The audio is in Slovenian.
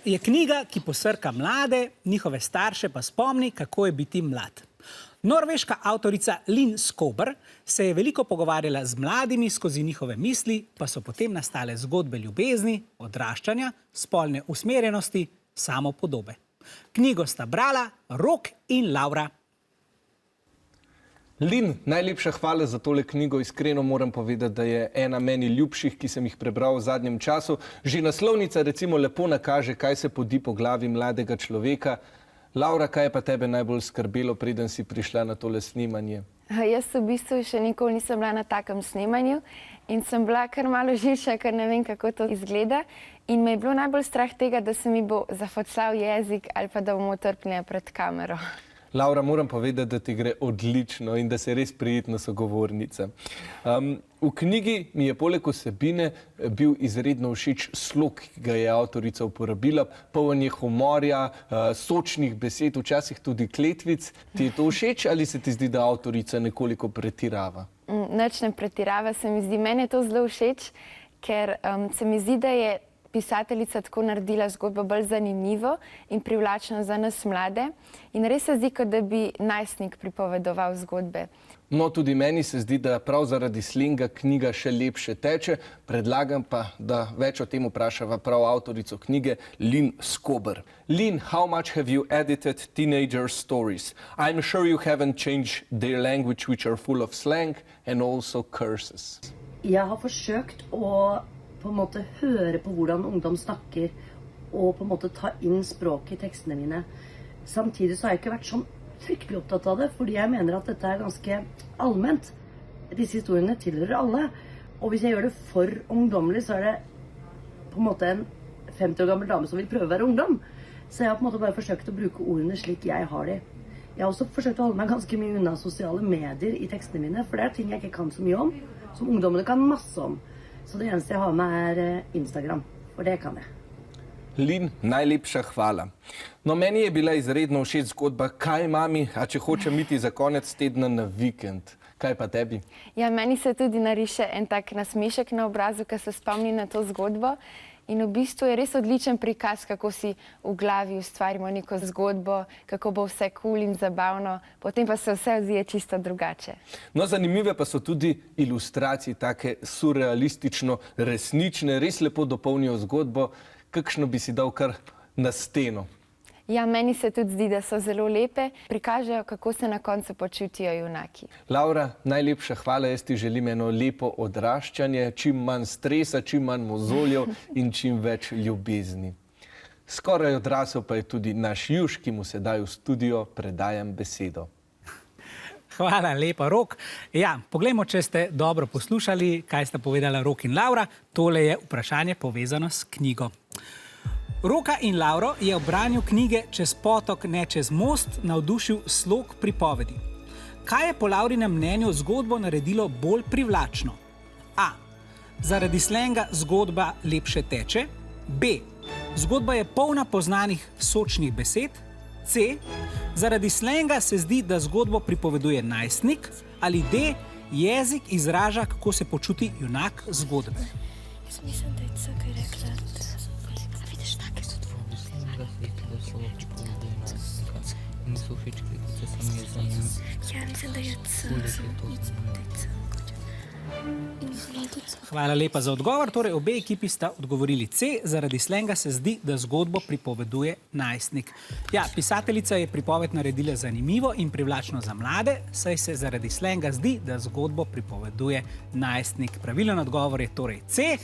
je knjiga, ki posrka mlade, njihove starše pa spomni, kako je biti mlad. Norveška avtorica Linn Skåber se je veliko pogovarjala z mladimi skozi njihove misli, pa so potem nastale zgodbe ljubezni, odraščanja, spolne usmerjenosti, samopodobe. Knjigo sta brala Rok in Laura. Linn, najlepša hvala za tole knjigo. Iskreno moram povedati, da je ena meni ljubših, ki sem jih prebral v zadnjem času. Že naslovnica recimo lepo nakaže, kaj se podi po glavi mladega človeka. Laura, kaj je pa tebe najbolj skrbelo, preden si prišla na tole snemanje? Jaz v bistvu še nikoli nisem bila na takem snemanju in sem bila kar malo živčna, ker ne vem, kako to izgleda. In me je bilo najbolj strah tega, da se mi bo zafocljal jezik ali pa da bomo utrpljeni pred kamero. Laura, moram povedati, da ti gre odlično in da si res prijetna sogovornica. V knjigi mi je poleg vsebine bil izredno všeč slog, ki ga je avtorica uporabila, poln je humorja, sočnih besed, včasih tudi kletvic. Ti je to všeč ali se ti zdi, da avtorica nekoliko pretirava? Nič ne pretirava, se mi zdi. Meni je to zelo všeč, ker se mi zdi, da je pisateljica tako naredila zgodbo bolj zanimivo in privlačno za nas mlade. In res se zdi, kot da bi najstnik pripovedoval zgodbe. No, tudi meni se zdi, da prav zaradi slenga knjiga še lepše teče. Predlagam pa, da več o tem vprašava prav avtorico knjige, Linn Skåber. Linn, how much have you edited teenager stories? I'm sure you haven't changed their language, which are full of slang and also curses. Jeg har forsøkt å på en måte høre på hvordan ungdom snakker og på en måte ta inn språket i tekstene mine. Samtidig så har jeg ikke vært sånn fryktelig opptatt av det, fordi jeg mener at dette er ganske allment. Disse historiene tilhører alle, og hvis jeg gjør det for ungdommelig, så er det på en måte en 50 år gammel dame som vil prøve å være ungdom. Så jeg har på en måte bare forsøkt å bruke ordene slik jeg har de. Jeg har også forsøkt å holde meg ganske mye unna sosiale medier i tekstene mine, for det er ting jeg ikke kan så mye om, som ungdommene kan masse om. Så det eneste jeg har med er Instagram, for det kan jeg. Linn, najlepša hvala. No, meni je bila izredno všeč zgodba Kaj mami, a če hočem iti za konec tedna na vikend. Kaj pa tebi? Ja, meni se tudi nariše en tak nasmešek na obrazu, ko se spomni na to zgodbo. In v bistvu je res odličen prikaz, kako si v glavi ustvarimo neko zgodbo, kako bo vse cool in zabavno, potem pa se vse odzije čisto drugače. No, zanimive pa so tudi ilustracije, take surrealistično resnične, res lepo dopolnijo zgodbo. Kakšno bi si dal kar na steno? Ja, meni se tudi zdi, da so zelo lepe, prikažejo, kako se na koncu počutijo junaki. Laura, najlepša hvala, jaz ti želim eno lepo odraščanje, čim manj stresa, čim manj mozoljev in čim več ljubezni. Skoraj odrasel pa je tudi naš Juž, ki mu sedaj v studio predajam besedo. Hvala lepa, Rok. Ja, poglejmo, če ste dobro poslušali, kaj sta povedala Rok in Laura. Tole je vprašanje povezano s knjigo. Roka in Lauro je ob branju knjige Čez potok, ne čez most navdušil slog pripovedi. Kaj je po Laurinem mnenju zgodbo naredilo bolj privlačno? A. Zaradi slenga zgodba lepše teče. B. Zgodba je polna poznanih sočnih besed. C. Zaradi slenga se zdi, da zgodbo pripoveduje najstnik. Ali D. Jezik izraža, kako se počuti junak zgodbe. Jaz mislim, da je C, kaj rekla. Ja, mislim, da je C. Hvala lepa za odgovor. Torej, obe ekipi sta odgovorili C. Zaradi slenga se zdi, da zgodbo pripoveduje najstnik. Ja, pisateljica je pripoved naredila zanimivo in privlačno za mlade, saj se zaradi slenga zdi, da zgodbo pripoveduje najstnik. Pravilen odgovor je torej C.